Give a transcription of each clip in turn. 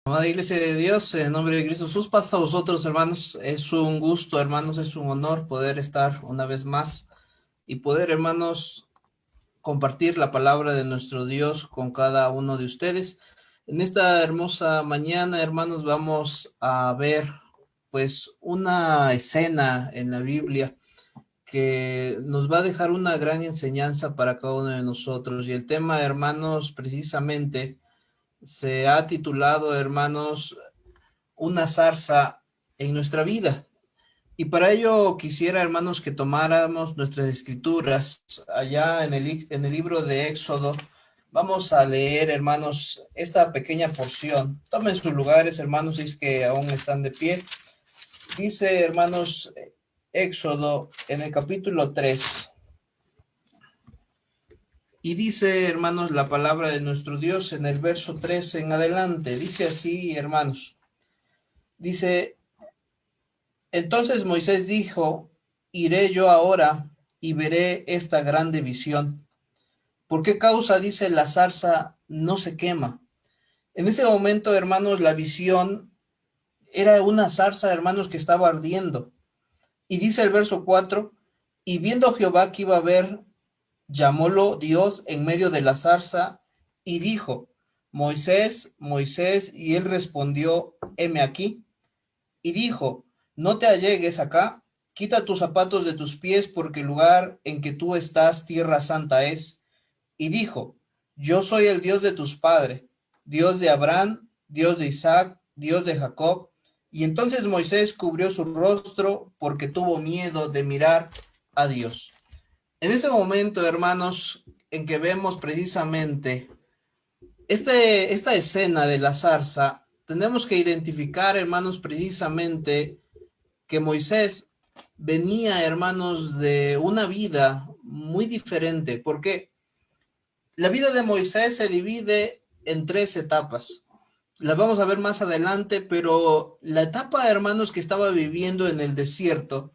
Amada Iglesia de Dios, en nombre de Cristo Jesús, pasa a vosotros, hermanos. Es un gusto, hermanos, es un honor poder estar una vez más y poder, hermanos, compartir la palabra de nuestro Dios con cada uno de ustedes. En esta hermosa mañana, hermanos, vamos a ver, pues, una escena en la Biblia que nos va a dejar una gran enseñanza para cada uno de nosotros. Y el tema, hermanos, precisamente se ha titulado, hermanos, una zarza en nuestra vida. Y para ello quisiera, hermanos, que tomáramos nuestras escrituras allá en el libro de Éxodo. Vamos a leer, hermanos, esta pequeña porción. Tomen sus lugares, hermanos, si es que aún están de pie. Dice, hermanos, Éxodo en el capítulo 3. Y dice, hermanos, la palabra de nuestro Dios en el verso 3 en adelante. Dice así, hermanos. Dice, entonces Moisés dijo, iré yo ahora y veré esta grande visión. ¿Por qué causa, dice, la zarza no se quema? En ese momento, hermanos, la visión era una zarza, hermanos, que estaba ardiendo. Y dice el verso 4, y viendo Jehová que iba a ver, llamólo Dios en medio de la zarza y dijo, Moisés, Moisés, y él respondió, heme aquí. Y dijo, no te allegues acá, quita tus zapatos de tus pies, porque el lugar en que tú estás, tierra santa es. Y dijo, yo soy el Dios de tus padres, Dios de Abraham, Dios de Isaac, Dios de Jacob. Y entonces Moisés cubrió su rostro porque tuvo miedo de mirar a Dios. En ese momento, hermanos, en que vemos precisamente esta escena de la zarza, tenemos que identificar, hermanos, precisamente que Moisés venía, hermanos, de una vida muy diferente, porque la vida de Moisés se divide en tres etapas. Las vamos a ver más adelante, pero la etapa, hermanos, que estaba viviendo en el desierto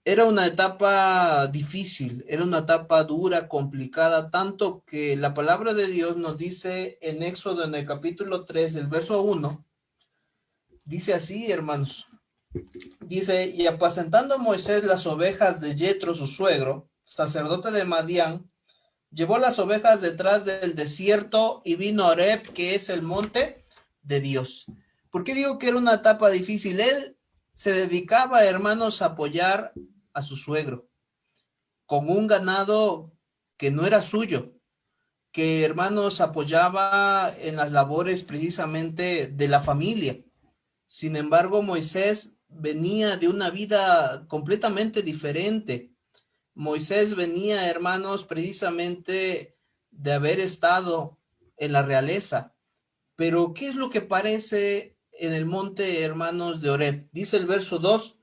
era una etapa difícil, era una etapa dura, complicada, tanto que la palabra de Dios nos dice en Éxodo, en el capítulo 3, el verso 1, dice así, hermanos. Dice, y apacentando Moisés las ovejas de Jetro, su suegro, sacerdote de Madián, llevó las ovejas detrás del desierto y vino a Horeb, que es el monte de Dios. ¿Por qué digo que era una etapa difícil? Él se dedicaba, hermanos, a apoyar a su suegro con un ganado que no era suyo, que, hermanos, apoyaba en las labores precisamente de la familia. Sin embargo, Moisés venía de una vida completamente diferente. Moisés venía, hermanos, precisamente de haber estado en la realeza. Pero, ¿qué es lo que parece en el monte, hermanos, de Horeb? Dice el verso 2,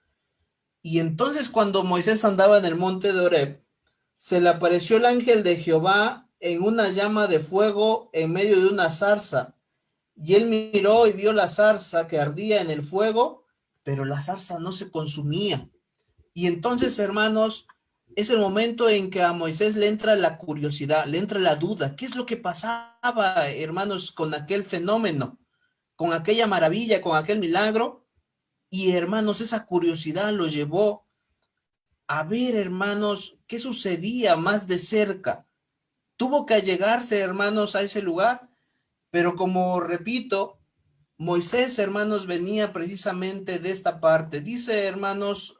y entonces cuando Moisés andaba en el monte de Horeb, se le apareció el ángel de Jehová en una llama de fuego en medio de una zarza. Y él miró y vio la zarza que ardía en el fuego, pero la zarza no se consumía. Y entonces, hermanos, es el momento en que a Moisés le entra la curiosidad, le entra la duda. ¿Qué es lo que pasaba, hermanos, con aquel fenómeno, con aquella maravilla, con aquel milagro? Y, hermanos, esa curiosidad lo llevó a ver, hermanos, qué sucedía más de cerca. Tuvo que allegarse, hermanos, a ese lugar, pero como repito, Moisés, hermanos, venía precisamente de esta parte. Dice, hermanos,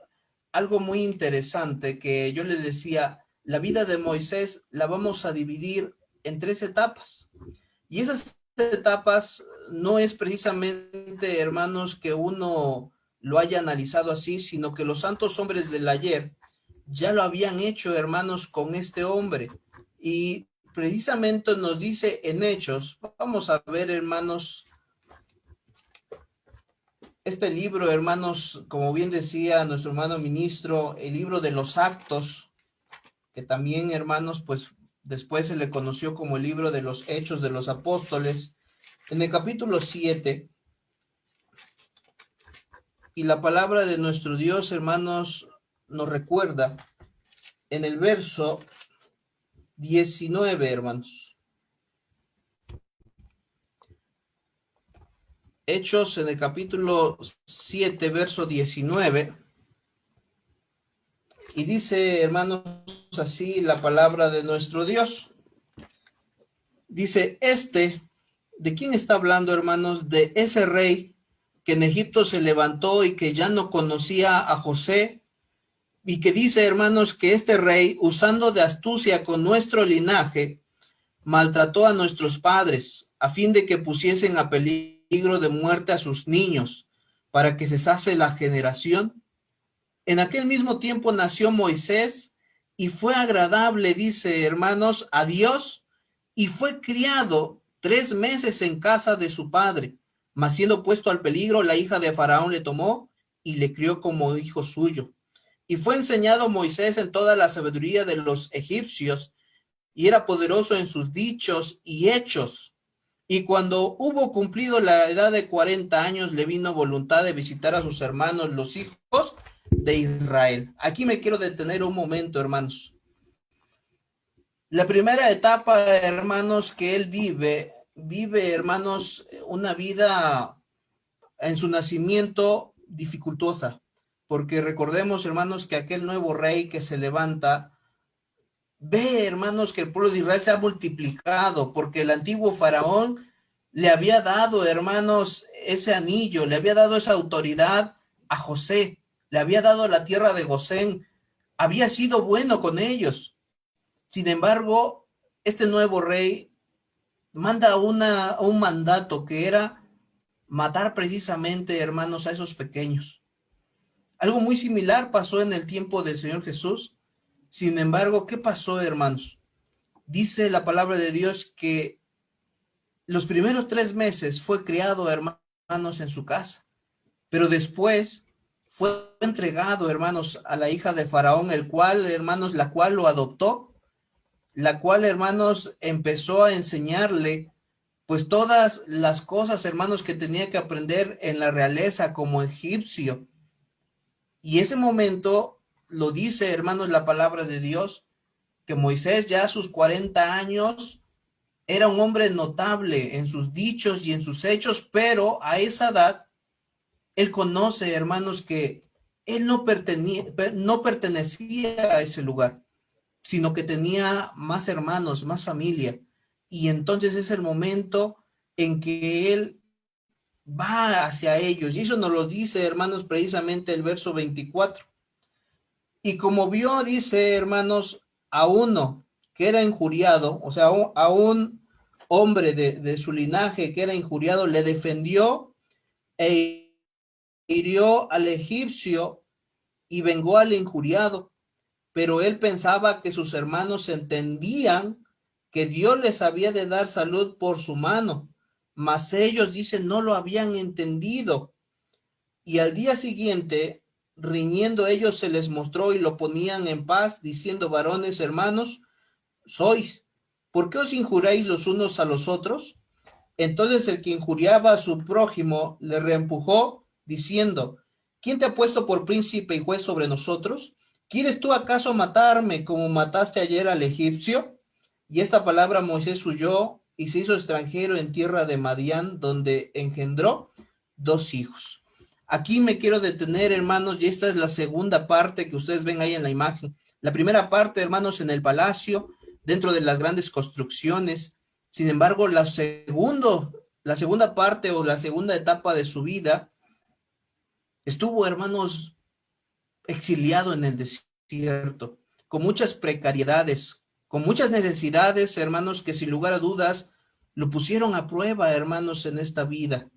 algo muy interesante que yo les decía, la vida de Moisés la vamos a dividir en tres etapas. Y esas etapas no es precisamente, hermanos, que uno lo haya analizado así, sino que los santos hombres del ayer ya lo habían hecho, hermanos, con este hombre. Y precisamente nos dice en Hechos, vamos a ver, hermanos, este libro, hermanos, como bien decía nuestro hermano ministro, el libro de los Actos, que también, hermanos, pues después se le conoció como el libro de los Hechos de los Apóstoles, en el capítulo 7, y la palabra de nuestro Dios, hermanos, nos recuerda en el verso 19, hermanos. Hechos en el capítulo 7, verso 19. Y dice, hermanos, así la palabra de nuestro Dios. Dice, ¿de quién está hablando, hermanos? De ese rey que en Egipto se levantó y que ya no conocía a José, y que dice, hermanos, que este rey, usando de astucia con nuestro linaje, maltrató a nuestros padres, a fin de que pusiesen a peligro de muerte a sus niños, para que cesase la generación. En aquel mismo tiempo nació Moisés, y fue agradable, dice, hermanos, a Dios, y fue criado 3 meses en casa de su padre. Mas siendo puesto al peligro, la hija de Faraón le tomó y le crió como hijo suyo. Y fue enseñado Moisés en toda la sabiduría de los egipcios, y era poderoso en sus dichos y hechos. Y cuando hubo cumplido la edad de 40 años, le vino voluntad de visitar a sus hermanos, los hijos de Israel. Aquí me quiero detener un momento, hermanos. La primera etapa, hermanos, que él vive, hermanos, una vida en su nacimiento dificultosa, porque recordemos, hermanos, que aquel nuevo rey que se levanta, ve, hermanos, que el pueblo de Israel se ha multiplicado, porque el antiguo faraón le había dado, hermanos, ese anillo, le había dado esa autoridad a José, le había dado la tierra de Gosén, había sido bueno con ellos. Sin embargo, este nuevo rey manda un mandato que era matar precisamente, hermanos, a esos pequeños. Algo muy similar pasó en el tiempo del Señor Jesús. Sin embargo, ¿qué pasó, hermanos? Dice la palabra de Dios que los primeros 3 meses fue criado, hermanos, en su casa, pero después fue entregado, hermanos, a la hija de Faraón, el cual, hermanos, la cual lo adoptó, la cual, hermanos, empezó a enseñarle pues todas las cosas, hermanos, que tenía que aprender en la realeza como egipcio. Y ese momento lo dice, hermanos, la palabra de Dios, que Moisés ya a sus 40 años era un hombre notable en sus dichos y en sus hechos, pero a esa edad él conoce, hermanos, que él no pertenecía a ese lugar, sino que tenía más hermanos, más familia. Y entonces es el momento en que él va hacia ellos. Y eso nos lo dice, hermanos, precisamente el verso 24. Y como vio, dice, hermanos, a uno que era injuriado, o sea, a un hombre de su linaje que era injuriado, le defendió e hirió al egipcio y vengó al injuriado. Pero él pensaba que sus hermanos entendían que Dios les había de dar salud por su mano, mas ellos, dicen, no lo habían entendido. Y al día siguiente, riñendo ellos, se les mostró y lo ponían en paz, diciendo, varones hermanos, sois, ¿por qué os injuráis los unos a los otros? Entonces el que injuriaba a su prójimo le reempujó, diciendo, ¿quién te ha puesto por príncipe y juez sobre nosotros? ¿Quieres tú acaso matarme como mataste ayer al egipcio? Y esta palabra Moisés huyó y se hizo extranjero en tierra de Madián, donde engendró 2 hijos. Aquí me quiero detener, hermanos, y esta es la segunda parte que ustedes ven ahí en la imagen. La primera parte, hermanos, en el palacio, dentro de las grandes construcciones. Sin embargo, la segunda parte o la segunda etapa de su vida estuvo, hermanos, exiliado en el desierto, con muchas precariedades, con muchas necesidades, hermanos, que sin lugar a dudas lo pusieron a prueba, hermanos, en esta vida.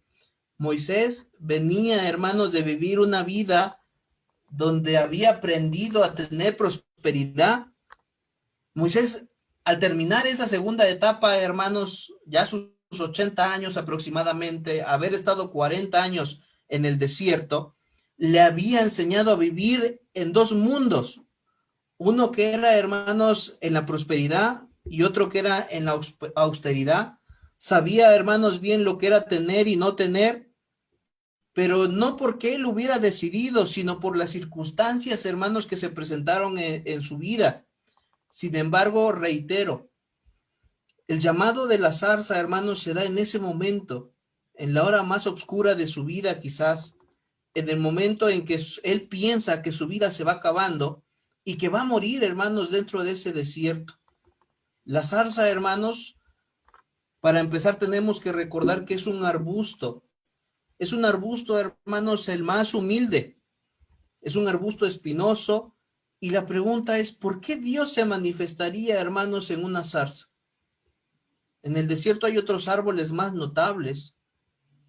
Moisés venía, hermanos, de vivir una vida donde había aprendido a tener prosperidad. Moisés, al terminar esa segunda etapa, hermanos, ya sus 80 años aproximadamente, haber estado 40 años en el desierto, le había enseñado a vivir en 2 mundos. Uno que era, hermanos, en la prosperidad y otro que era en la austeridad. Sabía, hermanos, bien lo que era tener y no tener, pero no porque él hubiera decidido, sino por las circunstancias, hermanos, que se presentaron en su vida. Sin embargo, reitero, el llamado de la zarza, hermanos, se da en ese momento en la hora más oscura de su vida quizás, en el momento en que él piensa que su vida se va acabando y que va a morir, hermanos, dentro de ese desierto. La zarza, hermanos, para empezar tenemos que recordar que es un arbusto. Es un arbusto, hermanos, el más humilde. Es un arbusto espinoso. Y la pregunta es, ¿por qué Dios se manifestaría, hermanos, en una zarza? En el desierto hay otros árboles más notables.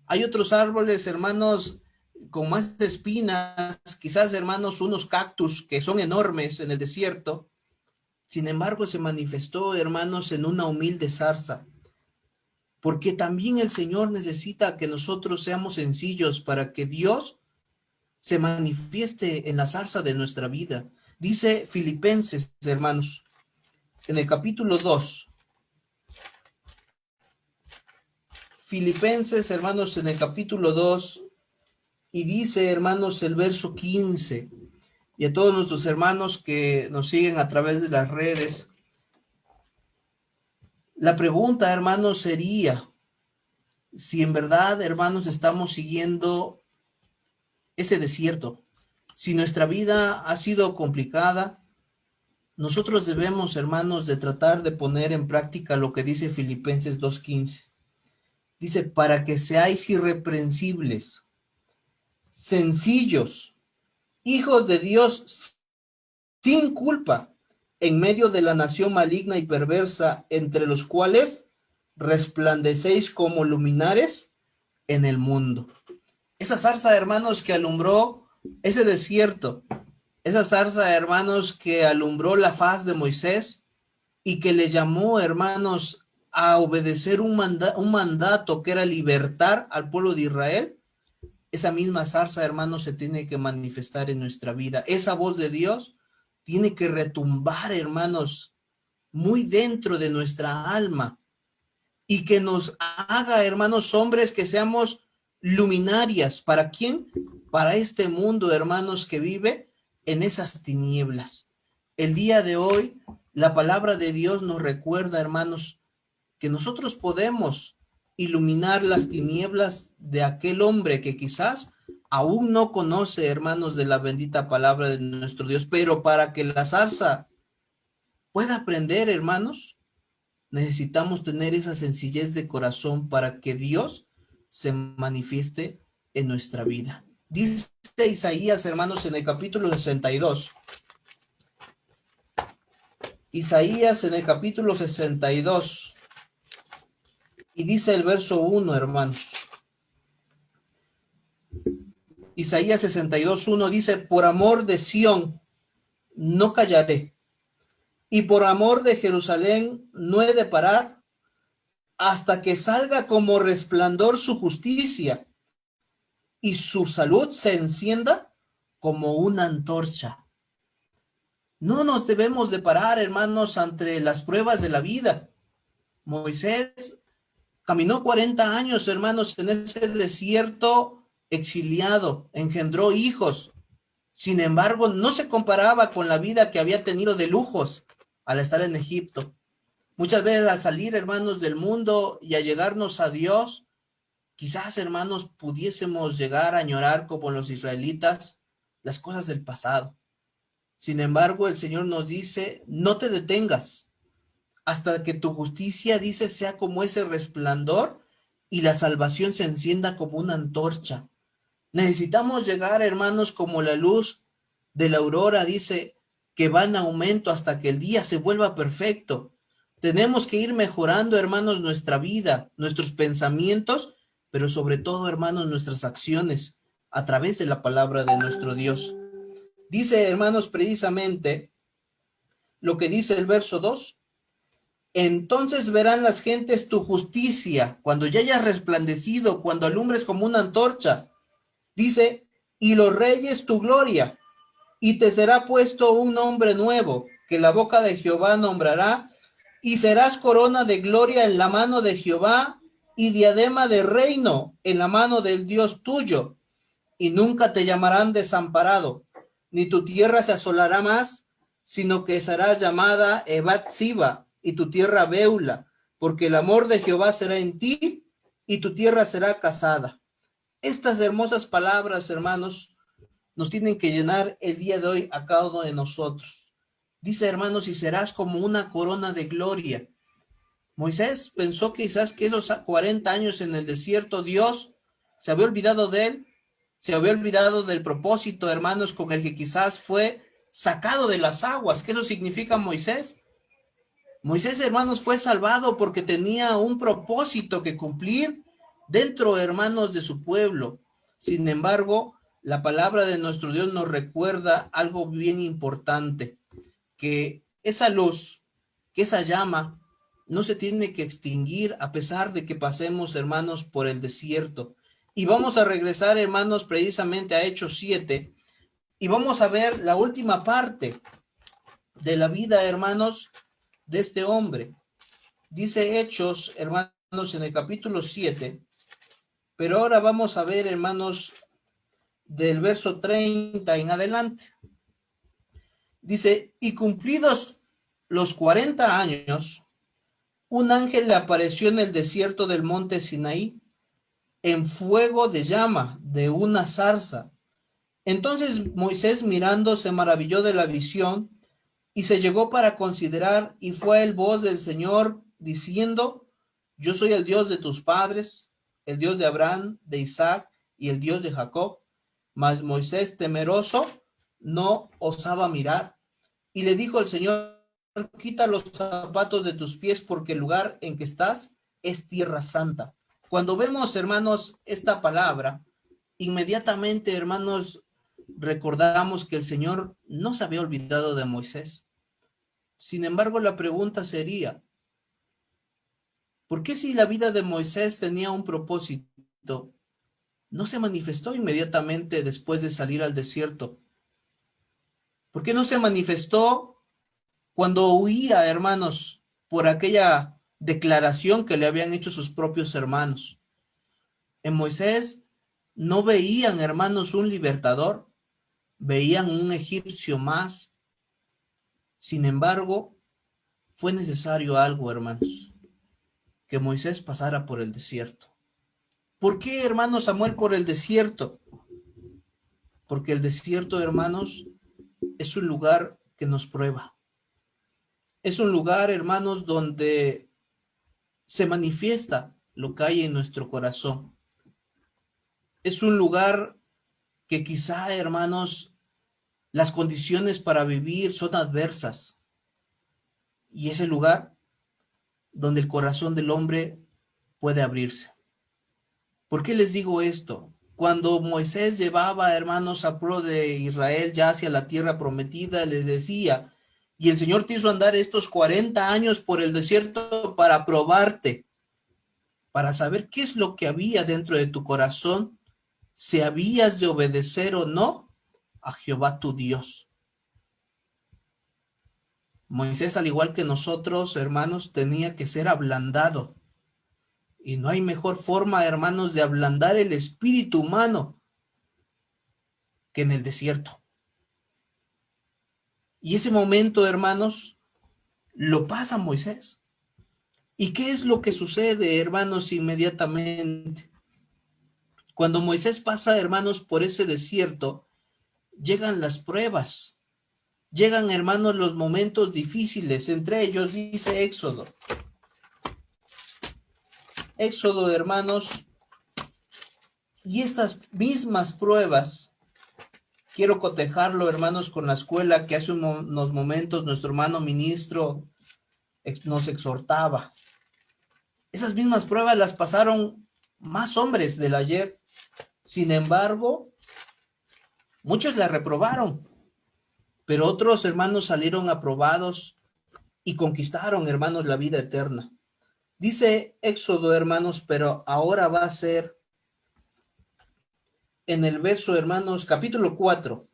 Hay otros árboles, hermanos, con más espinas, quizás, hermanos, unos cactus que son enormes en el desierto. Sin embargo, se manifestó, hermanos, en una humilde zarza. Porque también el Señor necesita que nosotros seamos sencillos para que Dios se manifieste en la zarza de nuestra vida. Dice Filipenses, hermanos, en el capítulo 2. Filipenses, hermanos, en el capítulo 2, y dice, hermanos, el verso 15, y a todos nuestros hermanos que nos siguen a través de las redes, la pregunta, hermanos, sería, si en verdad, hermanos, estamos siguiendo ese desierto, si nuestra vida ha sido complicada, nosotros debemos, hermanos, de tratar de poner en práctica lo que dice Filipenses 2:15. Dice, para que seáis irreprensibles, sencillos, hijos de Dios sin culpa, en medio de la nación maligna y perversa, entre los cuales resplandecéis como luminares en el mundo. Esa zarza, hermanos, que alumbró ese desierto, esa zarza, hermanos, que alumbró la faz de Moisés y que le llamó, hermanos, a obedecer un mandato que era libertar al pueblo de Israel, esa misma zarza, hermanos, se tiene que manifestar en nuestra vida. Esa voz de Dios tiene que retumbar, hermanos, muy dentro de nuestra alma y que nos haga, hermanos, hombres que seamos luminarias. ¿Para quién? Para este mundo, hermanos, que vive en esas tinieblas. El día de hoy, la palabra de Dios nos recuerda, hermanos, que nosotros podemos iluminar las tinieblas de aquel hombre que quizás aún no conoce, hermanos, de la bendita palabra de nuestro Dios, pero para que la zarza pueda aprender, hermanos, necesitamos tener esa sencillez de corazón para que Dios se manifieste en nuestra vida. Dice Isaías, hermanos, en el capítulo 62. Isaías en el capítulo 62. Y dice el verso 1, hermanos. Isaías 62:1 dice, por amor de Sión no callaré, y por amor de Jerusalén no he de parar, hasta que salga como resplandor su justicia, y su salud se encienda como una antorcha. No nos debemos de parar, hermanos, ante las pruebas de la vida. Moisés caminó 40 años, hermanos, en ese desierto exiliado, engendró hijos. Sin embargo, no se comparaba con la vida que había tenido de lujos al estar en Egipto. Muchas veces al salir, hermanos, del mundo y a llegarnos a Dios, quizás, hermanos, pudiésemos llegar a añorar como los israelitas las cosas del pasado. Sin embargo, el Señor nos dice, no te detengas hasta que tu justicia, dice, sea como ese resplandor y la salvación se encienda como una antorcha. Necesitamos llegar, hermanos, como la luz de la aurora, dice, que va en aumento hasta que el día se vuelva perfecto. Tenemos que ir mejorando, hermanos, nuestra vida, nuestros pensamientos, pero sobre todo, hermanos, nuestras acciones a través de la palabra de nuestro Dios. Dice, hermanos, precisamente lo que dice el verso 2. Entonces verán las gentes tu justicia, cuando ya hayas resplandecido, cuando alumbres como una antorcha. Dice, y los reyes tu gloria, y te será puesto un nombre nuevo, que la boca de Jehová nombrará, y serás corona de gloria en la mano de Jehová, y diadema de reino en la mano del Dios tuyo, y nunca te llamarán desamparado, ni tu tierra se asolará más, sino que serás llamada Ebat Siba, y tu tierra Beula, porque el amor de Jehová será en ti, y tu tierra será casada. Estas hermosas palabras, hermanos, nos tienen que llenar el día de hoy a cada uno de nosotros. Dice, hermanos, y serás como una corona de gloria. Moisés pensó quizás que esos 40 años en el desierto, Dios se había olvidado de él, se había olvidado del propósito, hermanos, con el que quizás fue sacado de las aguas. ¿Qué eso significa Moisés? Moisés, hermanos, fue salvado porque tenía un propósito que cumplir dentro, hermanos, de su pueblo. Sin embargo, la palabra de nuestro Dios nos recuerda algo bien importante, que esa luz, que esa llama, no se tiene que extinguir a pesar de que pasemos, hermanos, por el desierto. Y vamos a regresar, hermanos, precisamente a Hechos 7, y vamos a ver la última parte de la vida, hermanos, de este hombre. Dice Hechos, hermanos, en el capítulo 7, pero ahora vamos a ver, hermanos, del verso 30 en adelante. Dice, y cumplidos los 40 años, un ángel le apareció en el desierto del monte Sinaí, en fuego de llama de una zarza. Entonces Moisés mirando se maravilló de la visión y se llegó para considerar, y fue el voz del Señor diciendo, yo soy el Dios de tus padres, el Dios de Abraham, de Isaac y el Dios de Jacob. Mas Moisés, temeroso, no osaba mirar, y le dijo el Señor, quita los zapatos de tus pies, porque el lugar en que estás es tierra santa. Cuando vemos, hermanos, esta palabra, inmediatamente, hermanos, recordamos que el Señor no se había olvidado de Moisés. Sin embargo, la pregunta sería, ¿por qué si la vida de Moisés tenía un propósito, no se manifestó inmediatamente después de salir al desierto? ¿Por qué no se manifestó cuando huía, hermanos, por aquella declaración que le habían hecho sus propios hermanos? En Moisés no veían, hermanos, un libertador, veían un egipcio más. Sin embargo, fue necesario algo, hermanos, que Moisés pasara por el desierto. ¿Por qué, hermanos, Samuel, por el desierto? Porque el desierto, hermanos, es un lugar que nos prueba. Es un lugar, hermanos, donde se manifiesta lo que hay en nuestro corazón. Es un lugar que quizá, hermanos, las condiciones para vivir son adversas. Y es el lugar donde el corazón del hombre puede abrirse. ¿Por qué les digo esto? Cuando Moisés llevaba, hermanos, a pueblo de Israel ya hacia la tierra prometida, les decía, y el Señor te hizo andar estos 40 años por el desierto para probarte, para saber qué es lo que había dentro de tu corazón, si habías de obedecer o no a Jehová tu Dios. Moisés, al igual que nosotros, hermanos, tenía que ser ablandado. Y no hay mejor forma, hermanos, de ablandar el espíritu humano que en el desierto. Y ese momento, hermanos, lo pasa Moisés. ¿Y qué es lo que sucede, hermanos, inmediatamente? Cuando Moisés pasa, hermanos, por ese desierto, llegan las pruebas. Llegan, hermanos, los momentos difíciles. Entre ellos dice Éxodo. Éxodo, hermanos, y estas mismas pruebas, quiero cotejarlo, hermanos, con la escuela que hace unos momentos nuestro hermano ministro nos exhortaba. Esas mismas pruebas las pasaron más hombres del ayer. Sin embargo, muchos la reprobaron, pero otros, hermanos, salieron aprobados y conquistaron, hermanos, la vida eterna. Dice Éxodo, hermanos, pero ahora va a ser en el verso, hermanos, capítulo 4.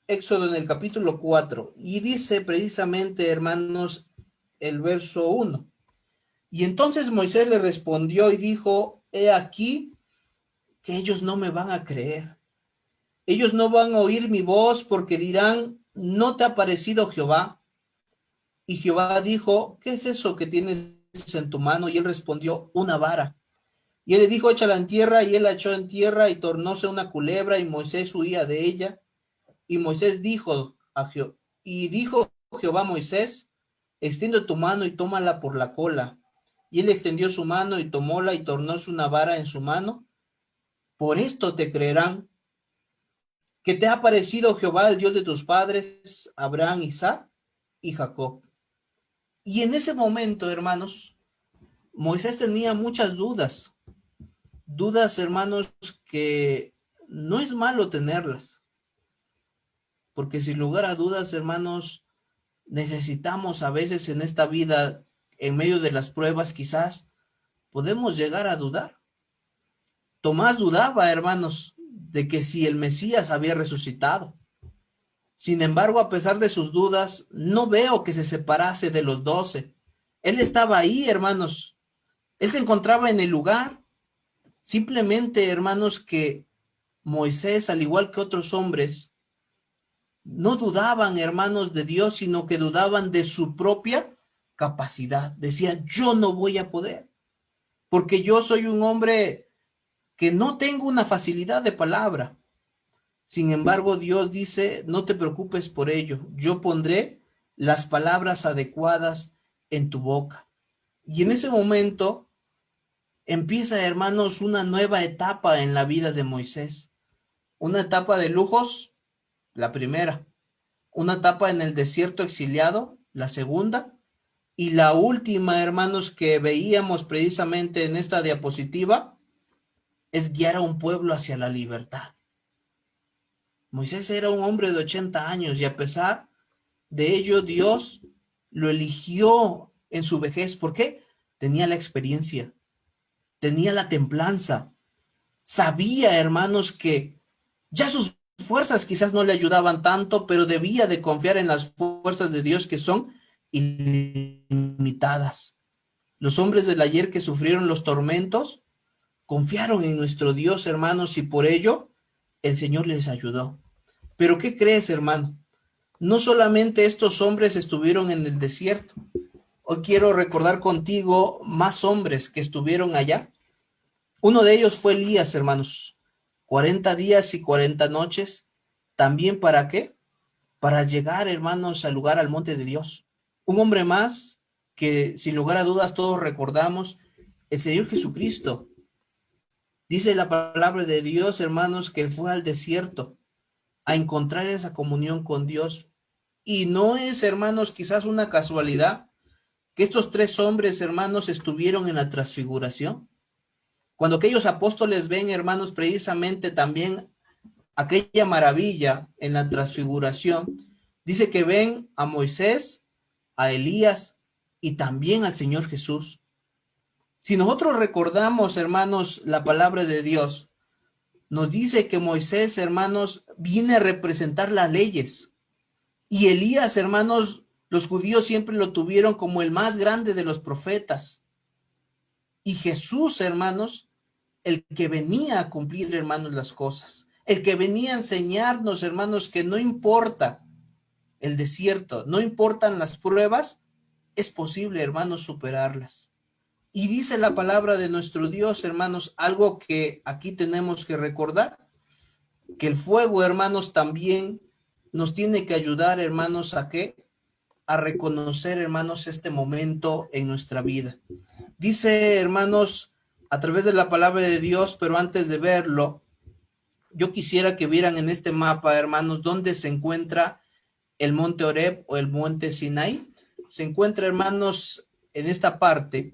Éxodo en el capítulo 4. Y dice precisamente, hermanos, el verso 1. Y entonces Moisés le respondió y dijo, he aquí que ellos no me van a creer. Ellos no van a oír mi voz porque dirán, ¿no te ha parecido Jehová? Y Jehová dijo, ¿qué es eso que tienes en tu mano? Y él respondió, una vara. Y él le dijo, échala en tierra, y él la echó en tierra, y tornóse una culebra, y Moisés huía de ella. Y Moisés dijo y dijo Jehová a Moisés, extiende tu mano y tómala por la cola. Y él extendió su mano y tomóla y tornóse una vara en su mano. Por esto te creerán que te ha parecido Jehová, el Dios de tus padres, Abraham, Isaac y Jacob. Y en ese momento, hermanos, Moisés tenía muchas dudas. Dudas, hermanos, que no es malo tenerlas. Porque sin lugar a dudas, hermanos, necesitamos a veces en esta vida, en medio de las pruebas, quizás podemos llegar a dudar. Tomás dudaba, hermanos, de que si el Mesías había resucitado. Sin embargo, a pesar de sus dudas, no veo que se separase de los 12. Él estaba ahí, hermanos. Él se encontraba en el lugar. Simplemente, hermanos, que Moisés, al igual que otros hombres, no dudaban, hermanos, de Dios, sino que dudaban de su propia capacidad. Decían, yo no voy a poder, porque yo soy un hombre que no tengo una facilidad de palabra. Sin embargo, Dios dice, no te preocupes por ello, yo pondré las palabras adecuadas en tu boca. Y en ese momento empieza, hermanos, una nueva etapa en la vida de Moisés. Una etapa de lujos, la primera. Una etapa en el desierto exiliado, la segunda. Y la última, hermanos, que veíamos precisamente en esta diapositiva, es guiar a un pueblo hacia la libertad. Moisés era un hombre de 80 años y a pesar de ello Dios lo eligió en su vejez. ¿Por qué? Tenía la experiencia, tenía la templanza, sabía, hermanos, que ya sus fuerzas quizás no le ayudaban tanto, pero debía de confiar en las fuerzas de Dios que son ilimitadas. Los hombres del ayer que sufrieron los tormentos confiaron en nuestro Dios, hermanos, y por ello el Señor les ayudó. Pero ¿qué crees, hermano? No solamente estos hombres estuvieron en el desierto. Hoy quiero recordar contigo más hombres que estuvieron allá. Uno de ellos fue Elías, hermanos. 40 días y 40 noches. ¿También para qué? Para llegar, hermanos, al lugar, al monte de Dios. Un hombre más que, sin lugar a dudas, todos recordamos, el Señor Jesucristo. Dice la palabra de Dios, hermanos, que fue al desierto a encontrar esa comunión con Dios. Y no es, hermanos, quizás una casualidad que estos tres hombres, hermanos, estuvieron en la transfiguración. Cuando aquellos apóstoles ven, hermanos, precisamente también aquella maravilla en la transfiguración, dice que ven a Moisés, a Elías y también al Señor Jesús. Si nosotros recordamos, hermanos, la palabra de Dios, nos dice que Moisés, hermanos, viene a representar las leyes. Y Elías, hermanos, los judíos siempre lo tuvieron como el más grande de los profetas. Y Jesús, hermanos, el que venía a cumplir, hermanos, las cosas. El que venía a enseñarnos, hermanos, que no importa el desierto, no importan las pruebas, es posible, hermanos, superarlas. Y dice la palabra de nuestro Dios, hermanos, algo que aquí tenemos que recordar, que el fuego, hermanos, también nos tiene que ayudar, hermanos, ¿a qué? A reconocer, hermanos, este momento en nuestra vida. Dice, hermanos, a través de la palabra de Dios, pero antes de verlo, yo quisiera que vieran en este mapa, hermanos, dónde se encuentra el monte Horeb o el monte Sinai. Se encuentra, hermanos, en esta parte.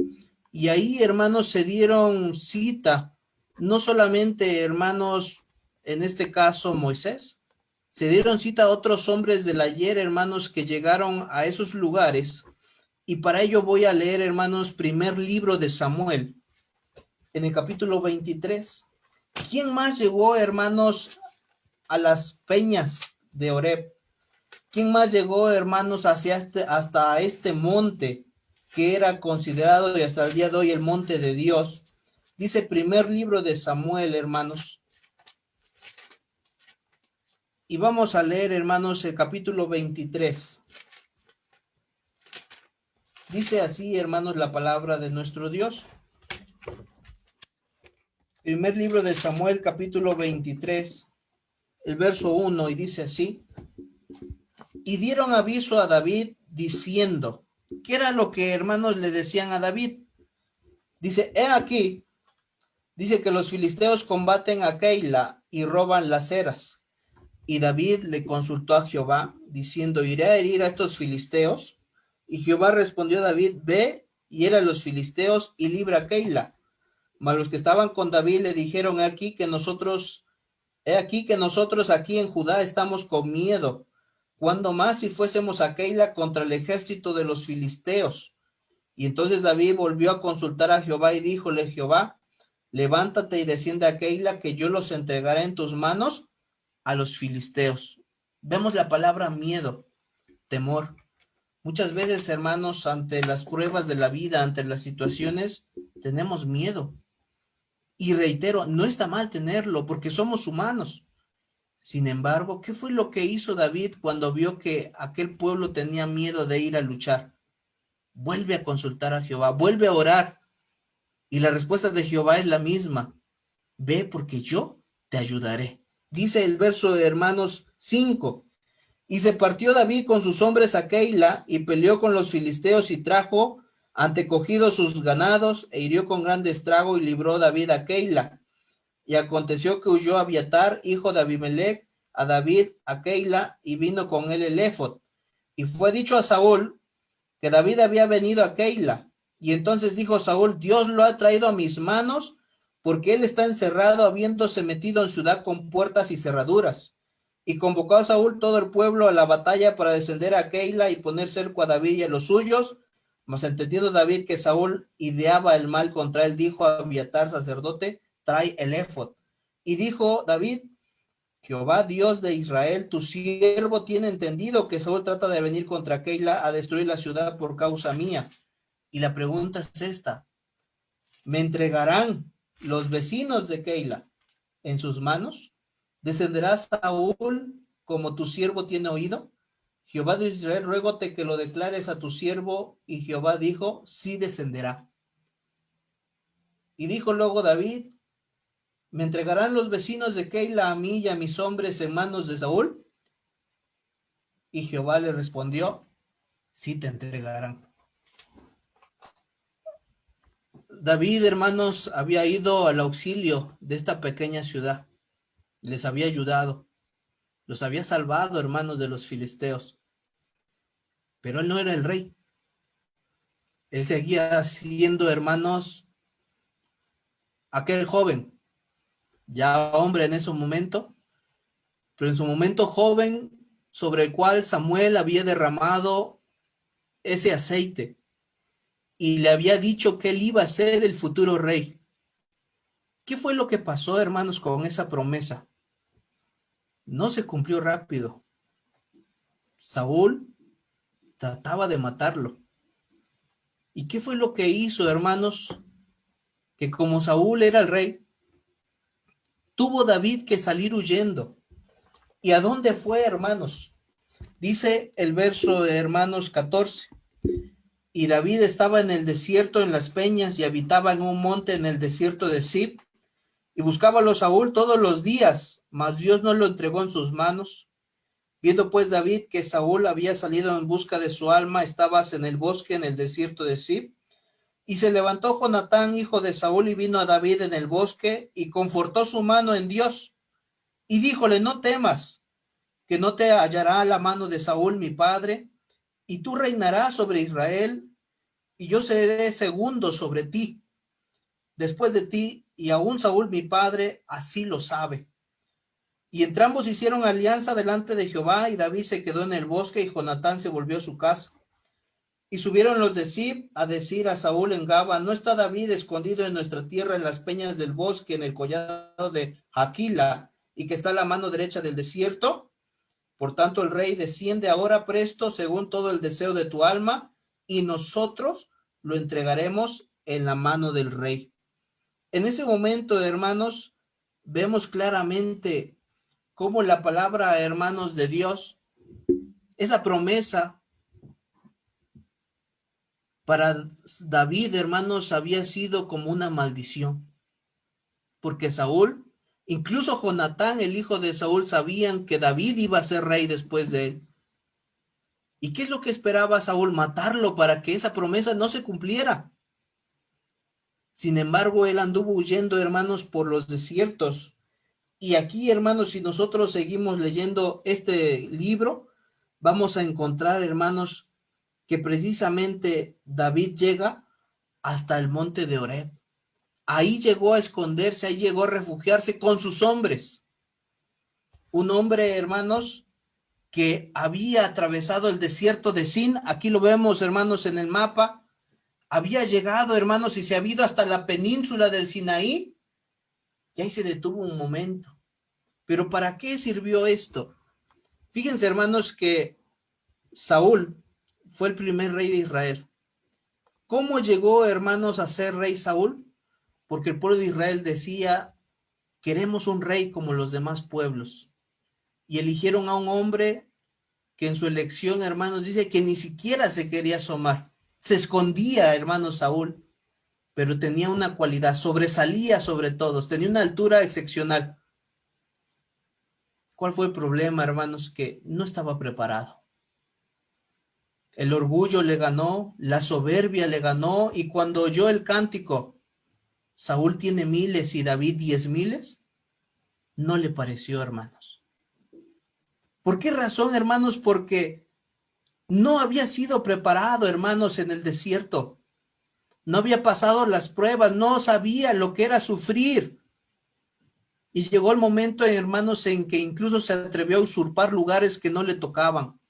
Y ahí, hermanos, se dieron cita, no solamente, hermanos, en este caso Moisés, se dieron cita a otros hombres del ayer, hermanos, que llegaron a esos lugares. Y para ello voy a leer, hermanos, primer libro de Samuel, en el capítulo 23. ¿Quién más llegó, hermanos, a las peñas de Horeb? ¿Quién más llegó, hermanos, hasta este monte que era considerado y hasta el día de hoy el monte de Dios? Dice primer libro de Samuel, hermanos. Y vamos a leer, hermanos, el capítulo 23. Dice así, hermanos, la palabra de nuestro Dios. Primer libro de Samuel, capítulo 23, el verso 1, y dice así: y dieron aviso a David diciendo, ¿qué era lo que, hermanos, le decían a David? Dice, he aquí, dice que los filisteos combaten a Keila y roban las eras. Y David le consultó a Jehová, diciendo, ¿iré a herir a estos filisteos? Y Jehová respondió a David, ve, hiera a los filisteos y libra a Keila. Mas los que estaban con David le dijeron, he aquí que nosotros aquí en Judá estamos con miedo. ¿Cuándo más si fuésemos a Keila contra el ejército de los filisteos? Y entonces David volvió a consultar a Jehová y díjole Jehová, levántate y desciende a Keila, que yo los entregaré en tus manos a los filisteos. Vemos la palabra miedo, temor. Muchas veces, hermanos, ante las pruebas de la vida, ante las situaciones, tenemos miedo. Y reitero, no está mal tenerlo porque somos humanos. Sin embargo, ¿qué fue lo que hizo David cuando vio que aquel pueblo tenía miedo de ir a luchar? Vuelve a consultar a Jehová, vuelve a orar. Y la respuesta de Jehová es la misma. Ve porque yo te ayudaré. Dice el verso de Hermanos 5. Y se partió David con sus hombres a Keila y peleó con los filisteos y trajo antecogidos sus ganados e hirió con grande estrago y libró David a Keila. Y aconteció que huyó Abiatar, hijo de Abimelech, a David a Keila y vino con él el éfod. Y fue dicho a Saúl que David había venido a Keila. Y entonces dijo Saúl, Dios lo ha traído a mis manos porque él está encerrado habiéndose metido en ciudad con puertas y cerraduras. Y convocó a Saúl todo el pueblo a la batalla para descender a Keila y poner cerco a David y a los suyos. Mas entendiendo David que Saúl ideaba el mal contra él, dijo a Abiatar, sacerdote, trae el éfod. Y dijo David, Jehová Dios de Israel, tu siervo tiene entendido que Saúl trata de venir contra Keila a destruir la ciudad por causa mía. Y la pregunta es esta, ¿me entregarán los vecinos de Keila en sus manos? ¿Descenderá Saúl como tu siervo tiene oído? Jehová de Israel, ruégote que lo declares a tu siervo. Y Jehová dijo, sí descenderá. Y dijo luego David, ¿me entregarán los vecinos de Keila a mí y a mis hombres en manos de Saúl? Y Jehová le respondió, sí te entregarán. David, hermanos, había ido al auxilio de esta pequeña ciudad. Les había ayudado. Los había salvado, hermanos, de los filisteos. Pero él no era el rey. Él seguía siendo, hermanos, aquel joven, ya hombre en ese momento, pero en su momento joven sobre el cual Samuel había derramado ese aceite y le había dicho que él iba a ser el futuro rey. ¿Qué fue lo que pasó, hermanos, con esa promesa? No se cumplió rápido. Saúl trataba de matarlo. ¿Y qué fue lo que hizo, hermanos? Que como Saúl era el rey, tuvo David que salir huyendo. ¿Y a dónde fue, hermanos? Dice el verso de Hermanos 14. Y David estaba en el desierto, en las peñas, y habitaba en un monte en el desierto de Zip, y buscábalo Saúl todos los días, mas Dios no lo entregó en sus manos. Viendo pues David que Saúl había salido en busca de su alma, estabas en el bosque, en el desierto de Zip, y se levantó Jonatán, hijo de Saúl, y vino a David en el bosque, y confortó su mano en Dios, y díjole, no temas, que no te hallará la mano de Saúl mi padre, y tú reinarás sobre Israel, y yo seré segundo sobre ti, después de ti, y aún Saúl mi padre así lo sabe. Y entrambos hicieron alianza delante de Jehová, y David se quedó en el bosque, y Jonatán se volvió a su casa. Y subieron los de Zib a decir a Saúl en Gaba, ¿no está David escondido en nuestra tierra en las peñas del bosque, en el collado de Aquila, y que está a la mano derecha del desierto? Por tanto, el rey desciende ahora presto según todo el deseo de tu alma, y nosotros lo entregaremos en la mano del rey. En ese momento, hermanos, vemos claramente cómo la palabra, hermanos de Dios, esa promesa para David, hermanos, había sido como una maldición, porque Saúl, incluso Jonatán, el hijo de Saúl, sabían que David iba a ser rey después de él. ¿Y qué es lo que esperaba Saúl? Matarlo para que esa promesa no se cumpliera. Sin embargo, él anduvo huyendo, hermanos, por los desiertos. Y aquí, hermanos, si nosotros seguimos leyendo este libro, vamos a encontrar, hermanos, que precisamente David llega hasta el monte de Oreb. Ahí llegó a esconderse, ahí llegó a refugiarse con sus hombres. Un hombre, hermanos, que había atravesado el desierto de Sin, aquí lo vemos, hermanos, en el mapa, había llegado, hermanos, y se había ido hasta la península del Sinaí, y ahí se detuvo un momento. Pero ¿para qué sirvió esto? Fíjense, hermanos, que Saúl fue el primer rey de Israel. ¿Cómo llegó, hermanos, a ser rey Saúl? Porque el pueblo de Israel decía, queremos un rey como los demás pueblos. Y eligieron a un hombre que en su elección, hermanos, dice que ni siquiera se quería asomar. Se escondía, hermano Saúl, pero tenía una cualidad, sobresalía sobre todos, tenía una altura excepcional. ¿Cuál fue el problema, hermanos? Que no estaba preparado. El orgullo le ganó, la soberbia le ganó, y cuando oyó el cántico, Saúl tiene miles y David 10,000, no le pareció, hermanos. ¿Por qué razón, hermanos? Porque no había sido preparado, hermanos, en el desierto. No había pasado las pruebas, no sabía lo que era sufrir. Y llegó el momento, hermanos, en que incluso se atrevió a usurpar lugares que no le tocaban,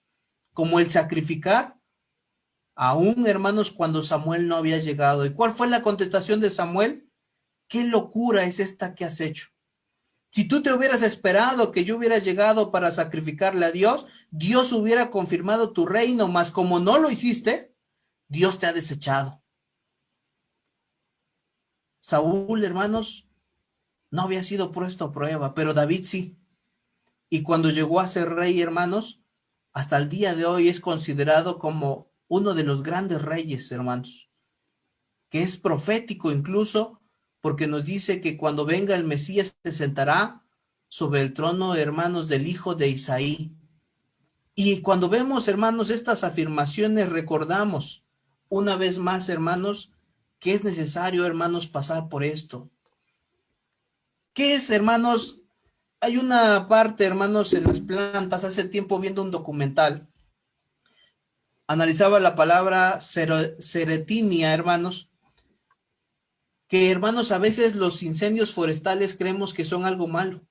como el sacrificar, aún, hermanos, cuando Samuel no había llegado. ¿Y cuál fue la contestación de Samuel? ¿Qué locura es esta que has hecho? Si tú te hubieras esperado que yo hubiera llegado para sacrificarle a Dios, Dios hubiera confirmado tu reino, mas como no lo hiciste, Dios te ha desechado. Saúl, hermanos, no había sido puesto a prueba, pero David sí. Y cuando llegó a ser rey, hermanos, hasta el día de hoy es considerado como uno de los grandes reyes, hermanos, que es profético incluso, porque nos dice que cuando venga el Mesías se sentará sobre el trono, hermanos, del hijo de Isaí. Y cuando vemos, hermanos, estas afirmaciones, recordamos una vez más, hermanos, que es necesario, hermanos, pasar por esto. ¿Qué es, hermanos? Hay una parte, hermanos, en las plantas, hace tiempo viendo un documental, analizaba la palabra seretinia, hermanos, que, hermanos, a veces los incendios forestales creemos que son algo malo,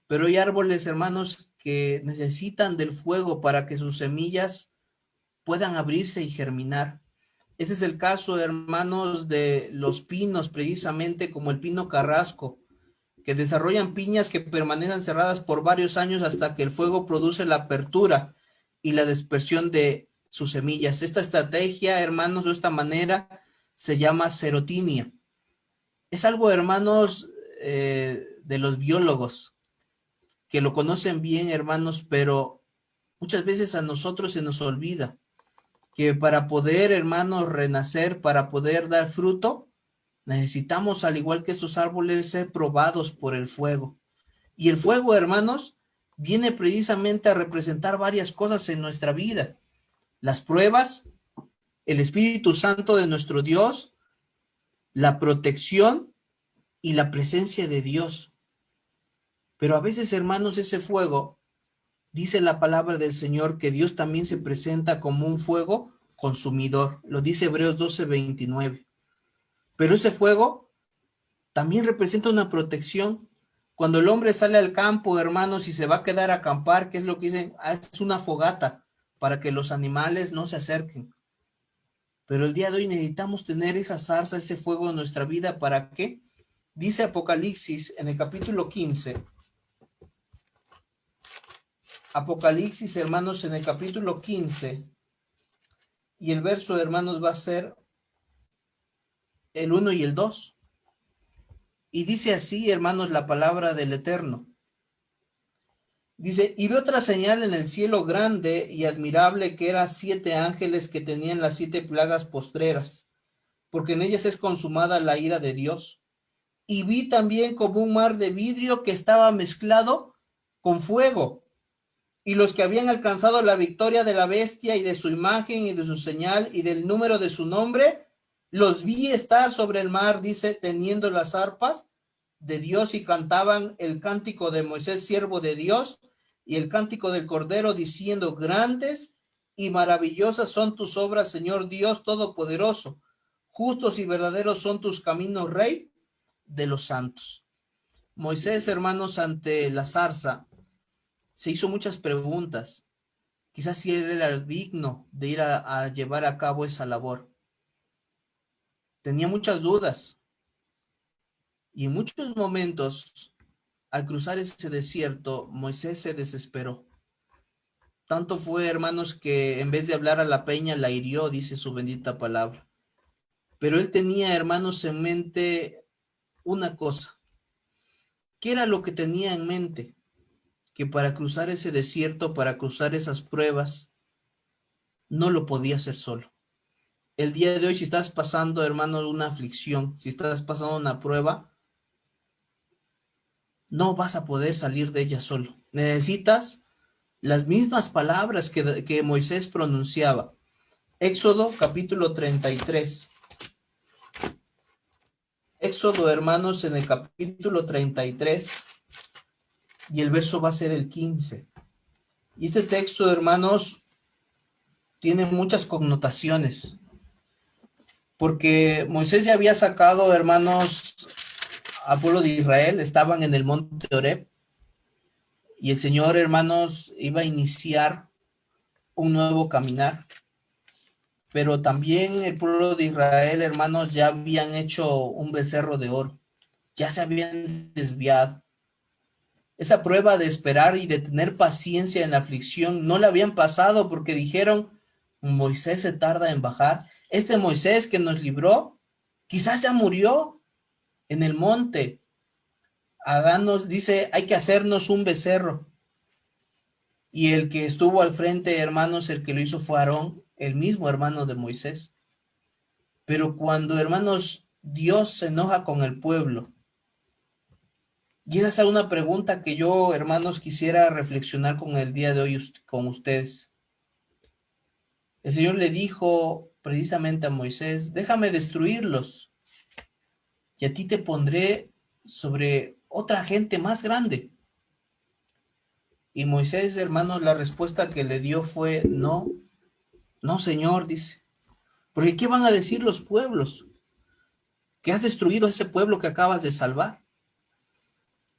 pero hay árboles, hermanos, que necesitan del fuego para que sus semillas puedan abrirse y germinar. Ese es el caso, hermanos, de los pinos, precisamente como el pino carrasco, que desarrollan piñas que permanecen cerradas por varios años hasta que el fuego produce la apertura y la dispersión de sus semillas. Esta estrategia, hermanos, de esta manera se llama serotinia. Es algo, hermanos, de los biólogos, que lo conocen bien, hermanos, pero muchas veces a nosotros se nos olvida que para poder, hermanos, renacer, para poder dar fruto, necesitamos, al igual que estos árboles, ser probados por el fuego. Y el fuego, hermanos, viene precisamente a representar varias cosas en nuestra vida. Las pruebas, el Espíritu Santo de nuestro Dios, la protección y la presencia de Dios. Pero a veces, hermanos, ese fuego, dice la palabra del Señor, que Dios también se presenta como un fuego consumidor. Lo dice Hebreos 12:29. Pero ese fuego también representa una protección. Cuando el hombre sale al campo, hermanos, y se va a quedar a acampar, ¿qué es lo que dicen? Es una fogata para que los animales no se acerquen. Pero el día de hoy necesitamos tener esa zarza, ese fuego en nuestra vida. ¿Para qué? Dice Apocalipsis en el capítulo 15. Apocalipsis, hermanos, en el capítulo 15. Y el verso, hermanos, va a ser el 1 y el 2. Y dice así, hermanos, la palabra del Eterno. Dice, y vi otra señal en el cielo grande y admirable, que eran 7 ángeles que tenían las 7 plagas postreras, porque en ellas es consumada la ira de Dios. Y vi también como un mar de vidrio que estaba mezclado con fuego, y los que habían alcanzado la victoria de la bestia y de su imagen y de su señal y del número de su nombre, los vi estar sobre el mar, dice, teniendo las arpas de Dios, y cantaban el cántico de Moisés, siervo de Dios, y el cántico del Cordero, diciendo, grandes y maravillosas son tus obras, Señor Dios Todopoderoso. Justos y verdaderos son tus caminos, Rey de los santos. Moisés, hermanos, ante la zarza, se hizo muchas preguntas. Quizás si él era digno de ir a llevar a cabo esa labor. Tenía muchas dudas. Y en muchos momentos, al cruzar ese desierto, Moisés se desesperó. Tanto fue, hermanos, que en vez de hablar a la peña, la hirió, dice su bendita palabra. Pero él tenía, hermanos, en mente una cosa. ¿Qué era lo que tenía en mente? Que para cruzar ese desierto, para cruzar esas pruebas, no lo podía hacer solo. El día de hoy, si estás pasando, hermano, una aflicción, si estás pasando una prueba, no vas a poder salir de ella solo. Necesitas las mismas palabras que Moisés pronunciaba. Éxodo capítulo 33. Éxodo, hermanos, en el capítulo 33, y el verso va a ser el 15. Y este texto, hermanos, tiene muchas connotaciones, porque Moisés ya había sacado, hermanos, al pueblo de Israel, estaban en el monte Oreb, y el Señor, hermanos, iba a iniciar un nuevo caminar. Pero también el pueblo de Israel, hermanos, ya habían hecho un becerro de oro, ya se habían desviado. Esa prueba de esperar y de tener paciencia en la aflicción no la habían pasado, porque dijeron, Moisés se tarda en bajar. Este Moisés que nos libró, quizás ya murió en el monte. Háganos, dice, hay que hacernos un becerro. Y el que estuvo al frente, hermanos, el que lo hizo fue Aarón, el mismo hermano de Moisés. Pero cuando, hermanos, Dios se enoja con el pueblo, y esa es una pregunta que yo, hermanos, quisiera reflexionar con el día de hoy con ustedes. El Señor le dijo precisamente a Moisés, déjame destruirlos, y a ti te pondré sobre otra gente más grande. Y Moisés, hermanos, la respuesta que le dio fue, no, no, Señor, dice, porque ¿qué van a decir los pueblos? Que has destruido a ese pueblo que acabas de salvar.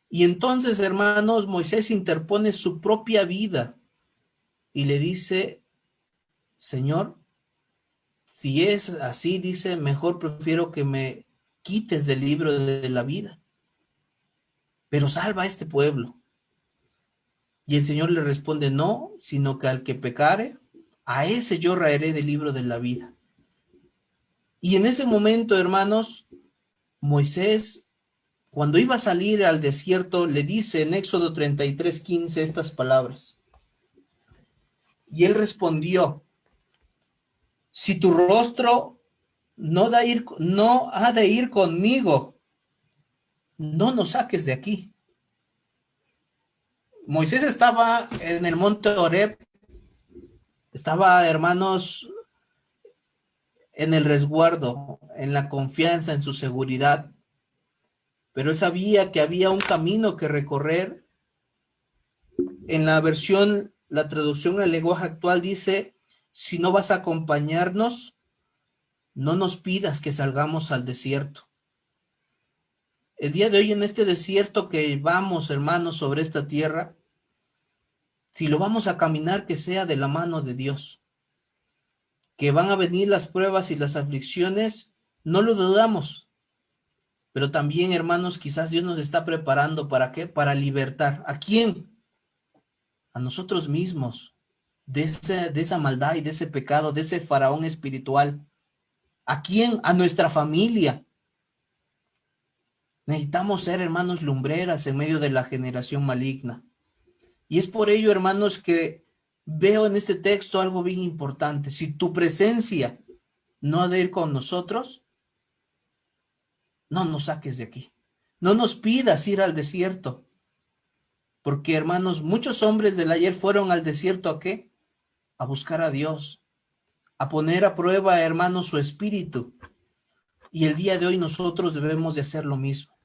Y entonces, hermanos, Moisés interpone su propia vida y le dice, Señor, si es así, dice, mejor prefiero que me quites del libro de la vida, pero salva a este pueblo. Y el Señor le responde, no, sino que al que pecare, a ese yo raeré del libro de la vida. Y en ese momento, hermanos, Moisés, cuando iba a salir al desierto, le dice en Éxodo 33:15 estas palabras. Y él respondió, si tu rostro no ha de ir conmigo, no nos saques de aquí. Moisés estaba en el monte Oreb, estaba, hermanos, en el resguardo, en la confianza, en su seguridad, pero él sabía que había un camino que recorrer. En la versión, la traducción al lenguaje actual dice, si no vas a acompañarnos, no nos pidas que salgamos al desierto. El día de hoy en este desierto que vamos, hermanos, sobre esta tierra, si lo vamos a caminar, que sea de la mano de Dios. Que van a venir las pruebas y las aflicciones, no lo dudamos. Pero también, hermanos, quizás Dios nos está preparando, ¿para qué? Para libertar. ¿A quién? A nosotros mismos, de esa maldad y de ese pecado, de ese faraón espiritual. ¿A quién? A nuestra familia. Necesitamos ser, hermanos, lumbreras en medio de la generación maligna. Y es por ello, hermanos, que veo en este texto algo bien importante. Si tu presencia no ha de ir con nosotros, no nos saques de aquí. No nos pidas ir al desierto. Porque, hermanos, muchos hombres del ayer fueron al desierto ¿a qué? A buscar a Dios, a poner a prueba, hermanos, su espíritu. Y el día de hoy nosotros debemos de hacer lo mismo.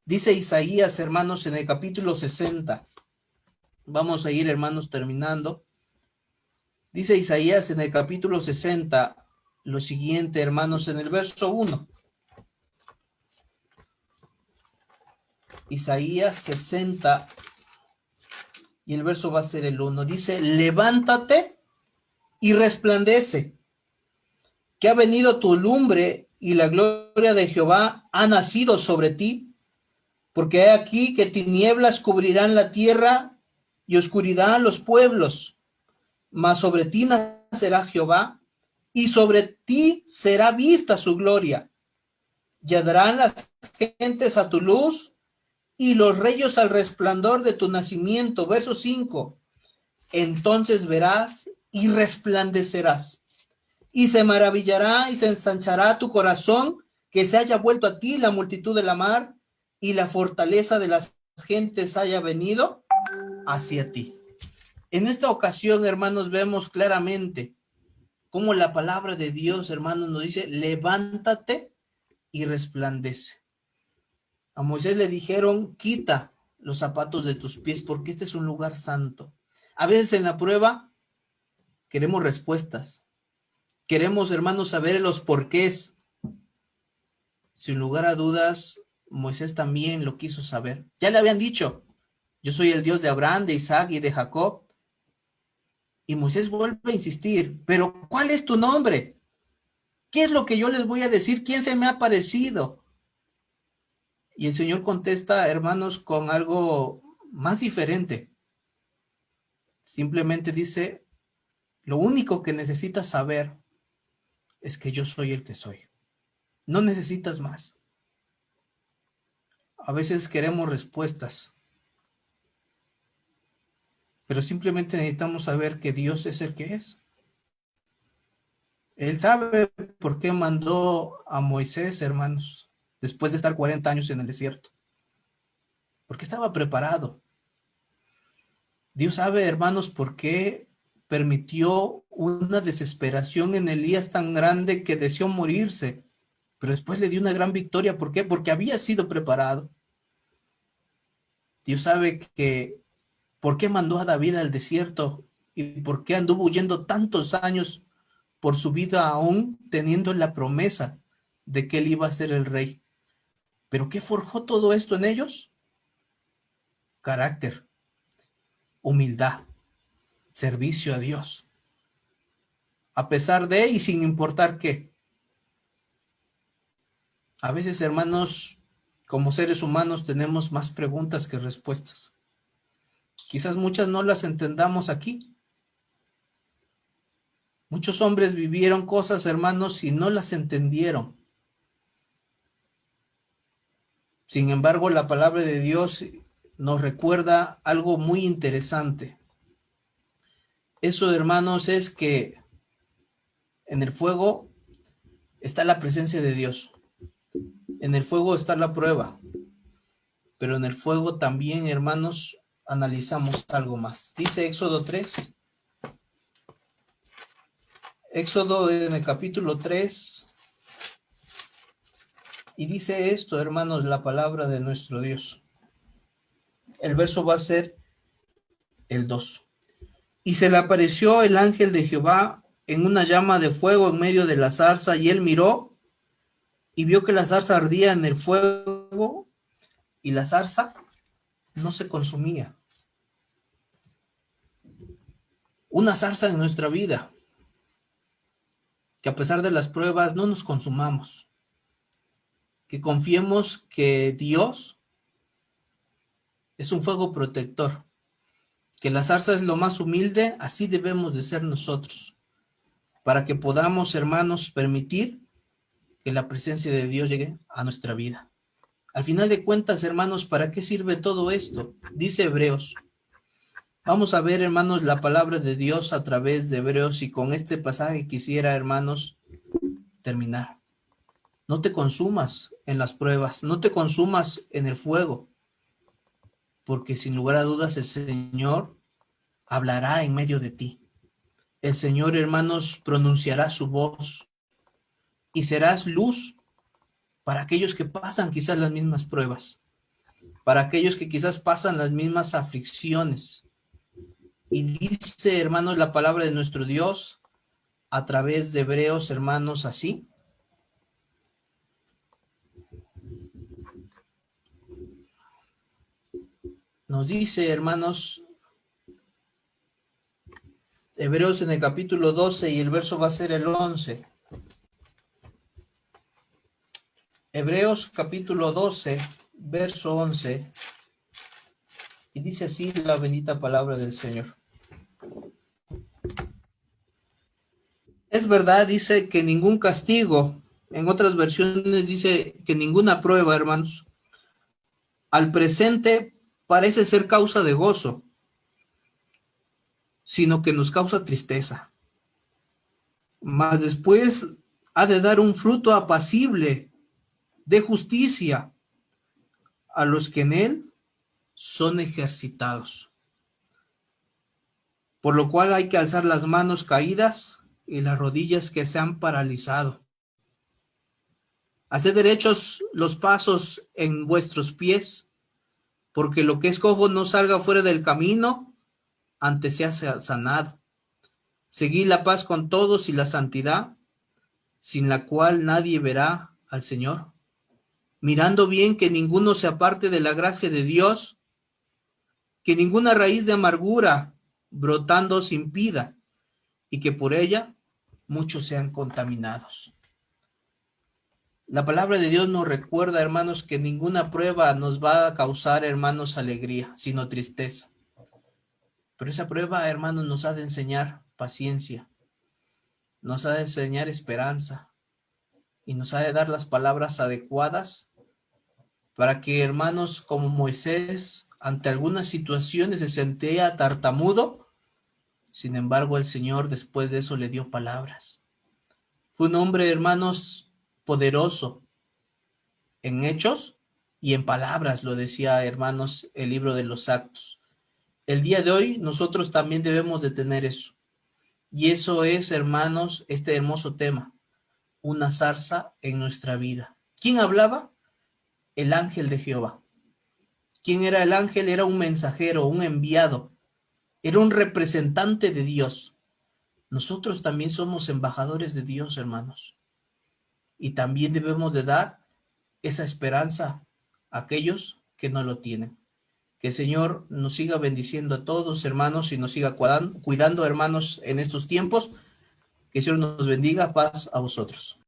Dice Isaías, hermanos, en el capítulo 60. Vamos a ir, hermanos, terminando. Dice Isaías en el capítulo 60 lo siguiente, hermanos, en el verso 1. Isaías 60 y el verso va a ser el 1. Dice, levántate y resplandece, que ha venido tu lumbre y la gloria de Jehová ha nacido sobre ti, porque he aquí que tinieblas cubrirán la tierra y oscuridad los pueblos, mas sobre ti nacerá Jehová y sobre ti será vista su gloria. Y andarán las gentes a tu luz y los reyes al resplandor de tu nacimiento. Verso 5. Entonces verás y resplandecerás, y se maravillará y se ensanchará tu corazón, que se haya vuelto a ti la multitud de la mar y la fortaleza de las gentes haya venido hacia ti. En esta ocasión, hermanos, vemos claramente cómo la palabra de Dios, hermanos, nos dice, levántate y resplandece. A Moisés le dijeron, quita los zapatos de tus pies porque este es un lugar santo. A veces en la prueba queremos respuestas. Queremos, hermanos, saber los porqués. Sin lugar a dudas, Moisés también lo quiso saber. Ya le habían dicho, yo soy el Dios de Abraham, de Isaac y de Jacob. Y Moisés vuelve a insistir, pero ¿cuál es tu nombre? ¿Qué es lo que yo les voy a decir? ¿Quién se me ha aparecido? Y el Señor contesta, hermanos, con algo más diferente. Simplemente dice, lo único que necesitas saber es que yo soy el que soy. No necesitas más. A veces queremos respuestas, pero simplemente necesitamos saber que Dios es el que es. Él sabe por qué mandó a Moisés, hermanos, después de estar 40 años en el desierto. Porque estaba preparado. Dios sabe, hermanos, por qué permitió una desesperación en Elías tan grande que deseó morirse, pero después le dio una gran victoria. ¿Por qué? Porque había sido preparado. Dios sabe que por qué mandó a David al desierto y por qué anduvo huyendo tantos años por su vida, aún teniendo la promesa de que él iba a ser el rey. ¿Pero qué forjó todo esto en ellos? Carácter, humildad, servicio a Dios. A pesar de y sin importar qué. A veces, hermanos, como seres humanos tenemos más preguntas que respuestas. Quizás muchas no las entendamos aquí. Muchos hombres vivieron cosas, hermanos, y no las entendieron. Sin embargo, la palabra de Dios nos recuerda algo muy interesante. Eso, hermanos, es que en el fuego está la presencia de Dios. En el fuego está la prueba. Pero en el fuego también, hermanos, analizamos algo más. Dice Éxodo 3. Éxodo en el capítulo 3. Y dice esto, hermanos, la palabra de nuestro Dios. El verso va a ser el 2. Y se le apareció el ángel de Jehová en una llama de fuego en medio de la zarza, y él miró y vio que la zarza ardía en el fuego, y la zarza no se consumía. Una zarza en nuestra vida, que a pesar de las pruebas no nos consumamos, que confiemos que Dios es un fuego protector, que la zarza es lo más humilde, así debemos de ser nosotros, para que podamos, hermanos, permitir que la presencia de Dios llegue a nuestra vida. Al final de cuentas, hermanos, ¿para qué sirve todo esto? Dice Hebreos Vamos a ver, hermanos, la palabra de Dios a través de Hebreos, y con este pasaje quisiera, hermanos, terminar. No te consumas en las pruebas, no te consumas en el fuego, porque sin lugar a dudas el Señor hablará en medio de ti. El Señor, hermanos, pronunciará su voz y serás luz para aquellos que pasan quizás las mismas pruebas, para aquellos que quizás pasan las mismas aflicciones. Y dice, hermanos, la palabra de nuestro Dios a través de Hebreos, hermanos, así. Nos dice, hermanos, Hebreos en el capítulo 12 y el verso va a ser el 11. Hebreos capítulo 12, verso 11. Y dice así la bendita palabra del Señor. Es verdad, dice que ningún castigo, en otras versiones dice que ninguna prueba, hermanos, al presente parece ser causa de gozo, sino que nos causa tristeza. Mas después ha de dar un fruto apacible de justicia a los que en él son ejercitados. Por lo cual hay que alzar las manos caídas y las rodillas que se han paralizado. Haced derechos los pasos en vuestros pies, porque lo que es cojo no salga fuera del camino, antes sea sanado. Seguid la paz con todos y la santidad, sin la cual nadie verá al Señor. Mirando bien que ninguno se aparte de la gracia de Dios, que ninguna raíz de amargura brotando os impida, y que por ella muchos sean contaminados. La palabra de Dios nos recuerda, hermanos, que ninguna prueba nos va a causar, hermanos, alegría, sino tristeza. Pero esa prueba, hermanos, nos ha de enseñar paciencia, nos ha de enseñar esperanza, y nos ha de dar las palabras adecuadas para que, hermanos, como Moisés, ante algunas situaciones se sentía tartamudo, sin embargo el Señor después de eso le dio palabras. Fue un hombre, hermanos, poderoso en hechos y en palabras, lo decía, hermanos, el libro de los Actos. El día de hoy nosotros también debemos de tener eso. Y eso es, hermanos, este hermoso tema, una zarza en nuestra vida. ¿Quién hablaba? El ángel de Jehová. ¿Quién era el ángel? Era un mensajero, un enviado, era un representante de Dios. Nosotros también somos embajadores de Dios, hermanos, y también debemos de dar esa esperanza a aquellos que no lo tienen. Que el Señor nos siga bendiciendo a todos, hermanos, y nos siga cuidando, hermanos, en estos tiempos. Que el Señor nos bendiga. Paz a vosotros.